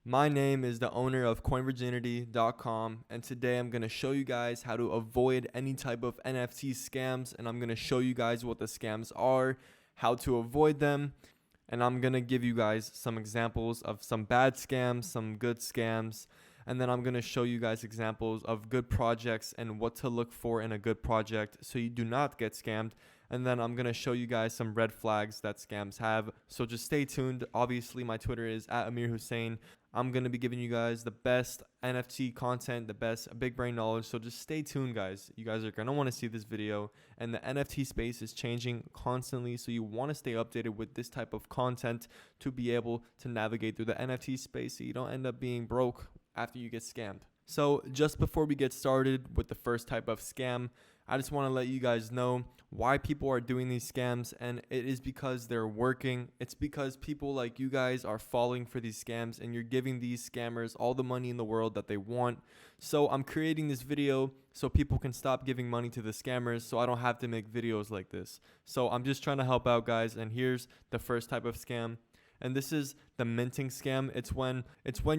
My name is the owner of coinvirginity.com, and today I'm going to show you guys how to avoid any type of NFT scams, and I'm going to show you guys what the scams are, how to avoid them, and I'm going to give you guys some examples of some bad scams, some good scams, and then I'm going to show you guys examples of good projects and what to look for in a good project so you do not get scammed. And then I'm going to show you guys some red flags that scams have. So just stay tuned. Obviously, my Twitter is @AmirHussein. I'm going to be giving you guys the best NFT content, the best big brain knowledge. So just stay tuned, guys. You guys are going to want to see this video. And the NFT space is changing constantly. So you want to stay updated with this type of content to be able to navigate through the NFT space so you don't end up being broke after you get scammed. So just before we get started with the first type of scam, I just want to let you guys know why people are doing these scams, and it is because they're working. It's because people like you guys are falling for these scams, and you're giving these scammers all the money in the world that they want. So I'm creating this video so people can stop giving money to the scammers, so I don't have to make videos like this. So I'm just trying to help out, guys, and here's the first type of scam. And this is the minting scam. It's when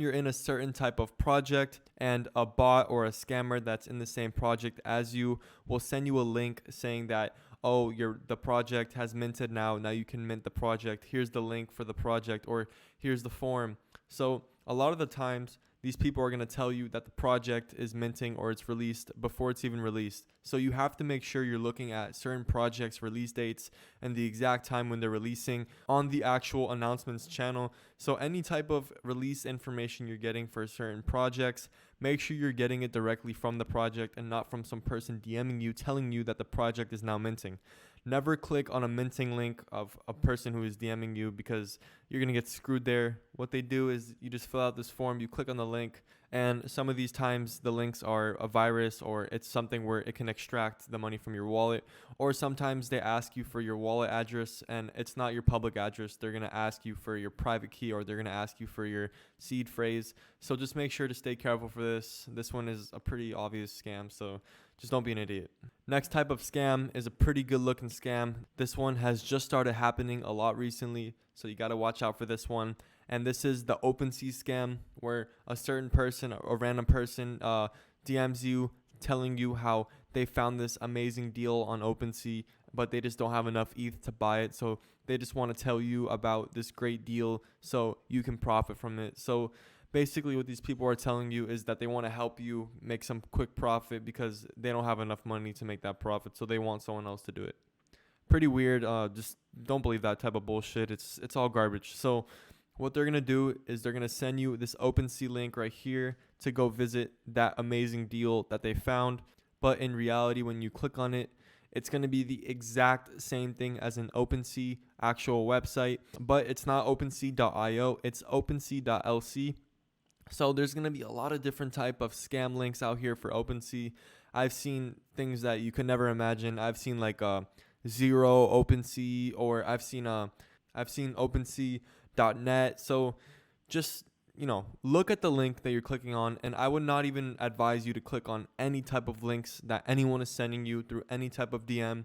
you're in a certain type of project and a bot or a scammer that's in the same project as you will send you a link saying that, oh, the project has minted now you can mint the project. Here's the link for the project, or here's the form. So a lot of the times these people are going to tell you that the project is minting or it's released before it's even released. So you have to make sure you're looking at certain projects' release dates and the exact time when they're releasing on the actual announcements channel. So any type of release information you're getting for certain projects, make sure you're getting it directly from the project and not from some person DMing you telling you that the project is now minting. Never click on a minting link of a person who is DMing you, because you're going to get screwed there. What they do is you just fill out this form, you click on the link, and some of these times the links are a virus, or it's something where it can extract the money from your wallet, or sometimes they ask you for your wallet address and it's not your public address. They're going to ask you for your private key, or they're going to ask you for your seed phrase. So just make sure to stay careful for this. This one is a pretty obvious scam, so just don't be an idiot. Next type of scam is a pretty good looking scam. This one has just started happening a lot recently, so you got to watch out for this one. And this is the OpenSea scam, where a certain person, a random person, DMs you telling you how they found this amazing deal on OpenSea, but they just don't have enough ETH to buy it. So they just want to tell you about this great deal so you can profit from it. So basically what these people are telling you is that they want to help you make some quick profit because they don't have enough money to make that profit, so they want someone else to do it. Pretty weird. Just don't believe that type of bullshit. It's all garbage. So what they're going to do is they're going to send you this OpenSea link right here to go visit that amazing deal that they found. But in reality, when you click on it, it's going to be the exact same thing as an OpenSea actual website, but it's not OpenSea.io, it's OpenSea.lc. So there's going to be a lot of different type of scam links out here for OpenSea. I've seen things that you could never imagine. I've seen like Zero OpenSea, or I've seen OpenSea.net. So just, look at the link that you're clicking on, and I would not even advise you to click on any type of links that anyone is sending you through any type of DM.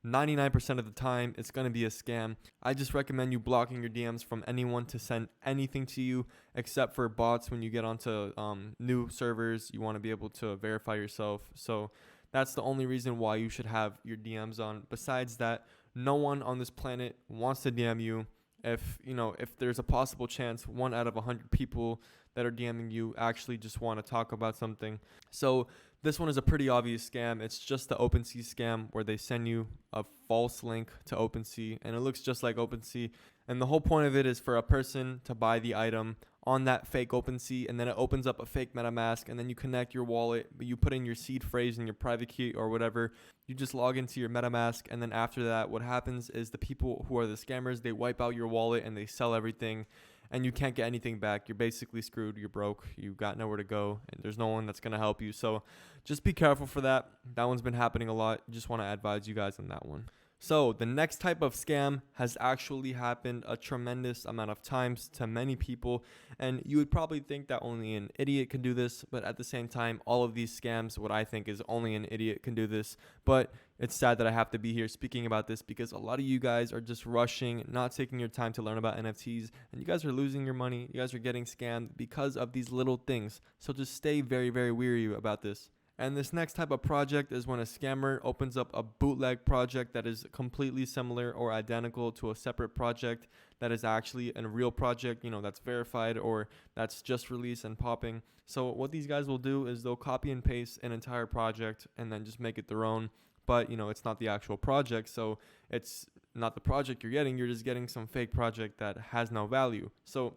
99% of the time, it's going to be a scam. I just recommend you blocking your DMs from anyone to send anything to you, except for bots. When you get onto new servers, you want to be able to verify yourself. So that's the only reason why you should have your DMs on. Besides that, no one on this planet wants to DM you. If there's a possible chance 1 out of 100 people that are DMing you actually just want to talk about something. So this one is a pretty obvious scam. It's just the OpenSea scam, where they send you a false link to OpenSea, and it looks just like OpenSea. And the whole point of it is for a person to buy the item on that fake OpenSea, and then it opens up a fake MetaMask, and then you connect your wallet, but you put in your seed phrase and your private key or whatever. You just log into your MetaMask, and then after that, what happens is the people who are the scammers, they wipe out your wallet and they sell everything, and you can't get anything back. You're basically screwed. You're broke. You got nowhere to go, and there's no one that's going to help you. So just be careful for that. That one's been happening a lot. Just want to advise you guys on that one. So the next type of scam has actually happened a tremendous amount of times to many people, and you would probably think that only an idiot can do this, but at the same time, all of these scams, what I think is only an idiot can do this. But it's sad that I have to be here speaking about this because a lot of you guys are just rushing, not taking your time to learn about NFTs, and you guys are losing your money. You guys are getting scammed because of these little things. So just stay very, very wary about this. And this next type of project is when a scammer opens up a bootleg project that is completely similar or identical to a separate project that is actually a real project, that's verified or that's just released and popping. So what these guys will do is they'll copy and paste an entire project and then just make it their own. But, it's not the actual project, so it's not the project you're getting. You're just getting some fake project that has no value. So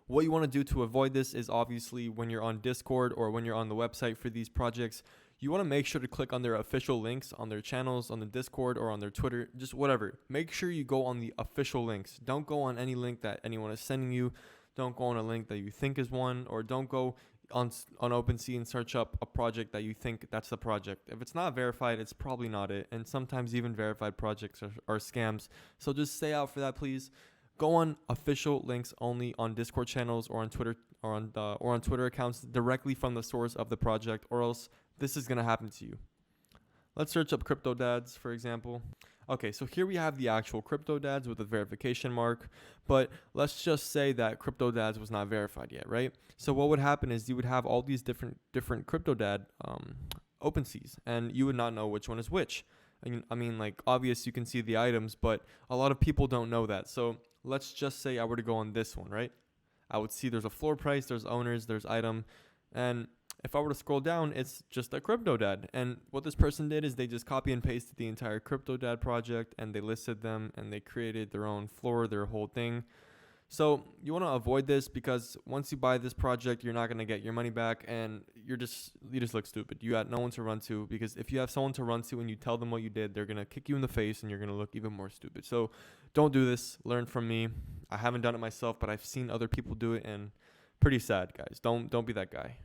what you want to do to avoid this is obviously when you're on Discord or when you're on the website for these projects, you want to make sure to click on their official links on their channels, on the Discord or on their Twitter, just whatever. Make sure you go on the official links. Don't go on any link that anyone is sending you. Don't go on a link that you think is one, or don't go on OpenSea and search up a project that you think that's the project. If it's not verified, it's probably not it. And sometimes even verified projects are scams. So just stay out for that, please. Go on official links only on Discord channels or on Twitter or on Twitter accounts directly from the source of the project, or else this is gonna happen to you. Let's search up crypto dads, for example. Okay, so here we have the actual crypto dads with a verification mark, but let's just say that crypto dads was not verified yet, right? So what would happen is you would have all these different crypto dad OpenSeas, and you would not know which one is which. I mean, like, obvious, you can see the items, but a lot of people don't know that. So let's just say I were to go on this one, right? I would see there's a floor price, there's owners, there's item, and if I were to scroll down, it's just a crypto dad. And what this person did is they just copy and pasted the entire crypto dad project, and they listed them, and they created their own floor, their whole thing. So you want to avoid this because once you buy this project, you're not going to get your money back, and you just look stupid. You got no one to run to, because if you have someone to run to and you tell them what you did, they're going to kick you in the face and you're going to look even more stupid. So don't do this. Learn from me. I haven't done it myself, but I've seen other people do it, and pretty sad, guys. Don't be that guy.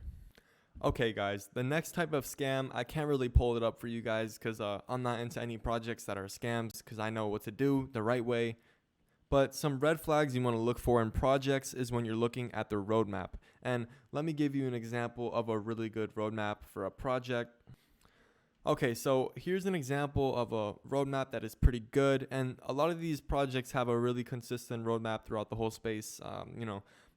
Okay, guys, the next type of scam, I can't really pull it up for you guys because I'm not into any projects that are scams because I know what to do the right way. But some red flags you want to look for in projects is when you're looking at the roadmap. And let me give you an example of a really good roadmap for a project. Okay, so here's an example of a roadmap that is pretty good. And a lot of these projects have a really consistent roadmap throughout the whole space.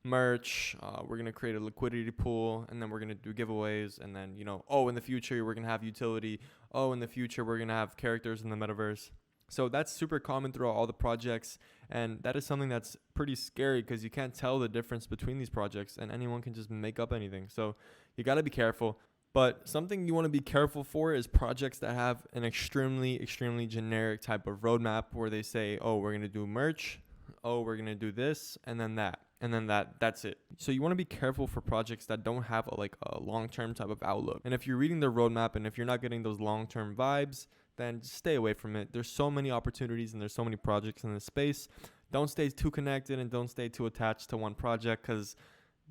Merch, we're going to create a liquidity pool, and then we're going to do giveaways. And then, in the future, we're going to have utility. In the future, we're going to have characters in the metaverse. So that's super common throughout all the projects, and that is something that's pretty scary because you can't tell the difference between these projects, and anyone can just make up anything. So you got to be careful. But something you want to be careful for is projects that have an extremely, extremely generic type of roadmap where they say, we're going to do merch, we're going to do this, and then that. And then that's it. So you want to be careful for projects that don't have a long-term type of outlook. And if you're reading the roadmap and if you're not getting those long-term vibes, then just stay away from it. There's so many opportunities and there's so many projects in this space. Don't stay too connected and don't stay too attached to one project because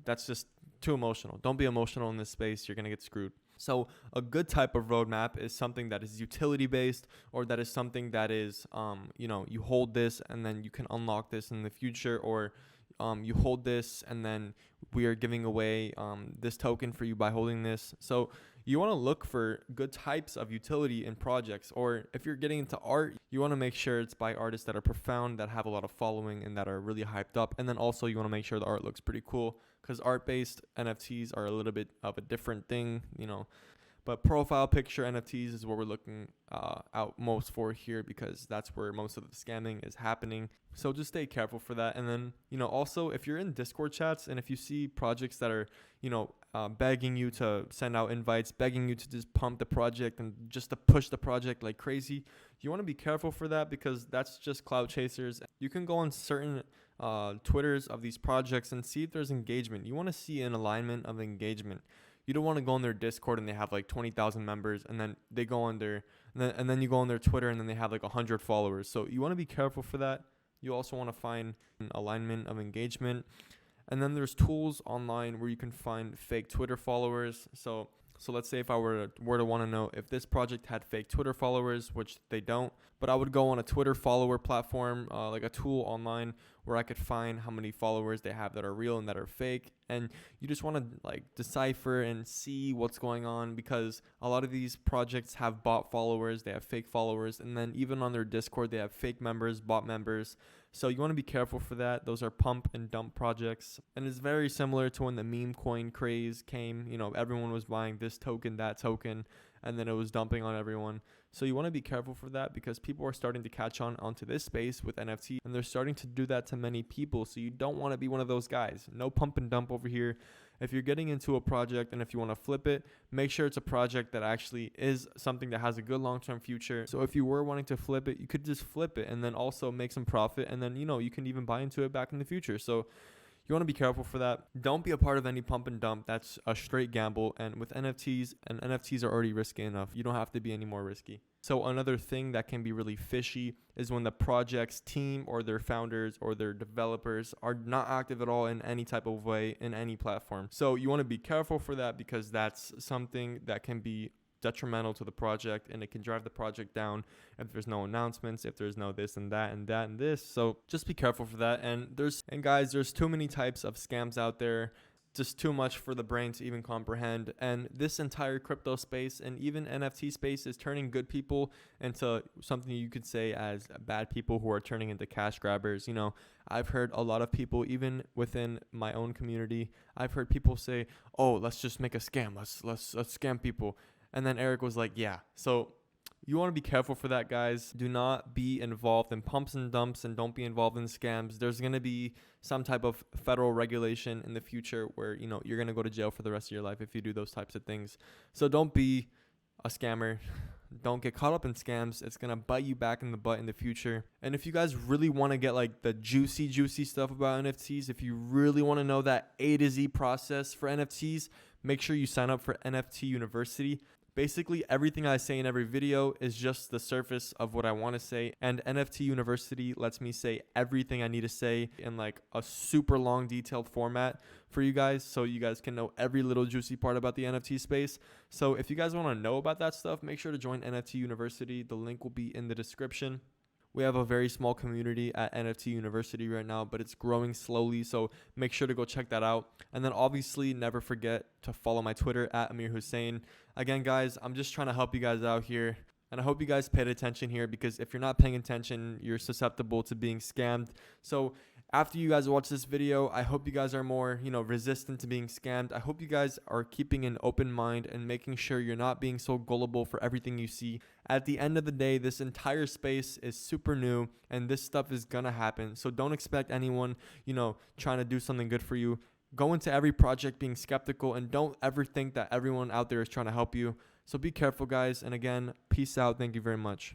that's just too emotional. Don't be emotional in this space. You're going to get screwed. So a good type of roadmap is something that is utility based, or that is something that is, you hold this and then you can unlock this in the future, or you hold this and then we are giving away this token for you by holding this. So you want to look for good types of utility in projects, or if you're getting into art, you want to make sure it's by artists that are profound, that have a lot of following and that are really hyped up. And then also you want to make sure the art looks pretty cool, because art-based NFTs are a little bit of a different thing, But profile picture NFTs is what we're looking out most for here, because that's where most of the scamming is happening. So just stay careful for that. And then, also if you're in Discord chats and if you see projects that are, begging you to send out invites, begging you to just pump the project and just to push the project like crazy, you want to be careful for that, because that's just cloud chasers. You can go on certain Twitters of these projects and see if there's engagement. You want to see an alignment of engagement. You don't want to go on their Discord and they have 20,000 members, and then they go on their, and then you go on their Twitter and then they have 100 followers. So you want to be careful for that. You also want to find an alignment of engagement. And then there's tools online where you can find fake Twitter followers. So So let's say if I were to want to know if this project had fake Twitter followers, which they don't, but I would go on a Twitter follower platform, like a tool online where I could find how many followers they have that are real and that are fake. And you just want to like decipher and see what's going on, because a lot of these projects have bot followers, they have fake followers, and then even on their Discord, they have fake members, bot members. So you want to be careful for that. Those are pump and dump projects. And it's very similar to when the meme coin craze came. You know, everyone was buying this token, that token, and then it was dumping on everyone. So you want to be careful for that, because people are starting to catch on onto this space with NFT, and they're starting to do that to many people. So you don't want to be one of those guys. No pump and dump over here. If you're getting into a project and if you want to flip it, make sure it's a project that actually is something that has a good long-term future. So if you were wanting to flip it, you could just flip it and then also make some profit, and then, you know, you can even buy into it back in the future. So you want to be careful for that. Don't be a part of any pump and dump. That's a straight gamble. And with NFTs, and NFTs are already risky enough, you don't have to be any more risky. So another thing that can be really fishy is when the project's team or their founders or their developers are not active at all in any type of way in any platform. So you want to be careful for that, because that's something that can be detrimental to the project, and it can drive the project down if there's no announcements, if there's no this and that and that and this. So just be careful for that. And guys, there's too many types of scams out there, just too much for the brain to even comprehend. And this entire crypto space and even NFT space is turning good people into something you could say as bad people who are turning into cash grabbers. You know, I've heard a lot of people, even within my own community, I've heard people say, "Oh, let's just make a scam. Let's scam people." And then Eric was like, "Yeah." So you want to be careful for that, guys. Do not be involved in pumps and dumps, and don't be involved in scams. There's going to be some type of federal regulation in the future where, you know, you're going to go to jail for the rest of your life if you do those types of things. So don't be a scammer. Don't get caught up in scams. It's going to bite you back in the butt in the future. And if you guys really want to get like the juicy stuff about NFTs, if you really want to know that A to Z process for NFTs, make sure you sign up for NFT University. Basically, everything I say in every video is just the surface of what I want to say, and NFT University lets me say everything I need to say in like a super long, detailed format for you guys, so you guys can know every little juicy part about the NFT space. So if you guys want to know about that stuff, make sure to join NFT University. The link will be in the description. We have a very small community at NFT University right now, but it's growing slowly, so make sure to go check that out. And then obviously never forget to follow my Twitter at Amir Hussein. Again, guys, I'm just trying to help you guys out here, and I hope you guys paid attention here, because if you're not paying attention, you're susceptible to being scammed. So after you guys watch this video, I hope you guys are more, you know, resistant to being scammed. I hope you guys are keeping an open mind and making sure you're not being so gullible for everything you see. At the end of the day, this entire space is super new, and this stuff is gonna happen. So don't expect anyone, you know, trying to do something good for you. Go into every project being skeptical, and don't ever think that everyone out there is trying to help you. So be careful, guys. And again, peace out. Thank you very much.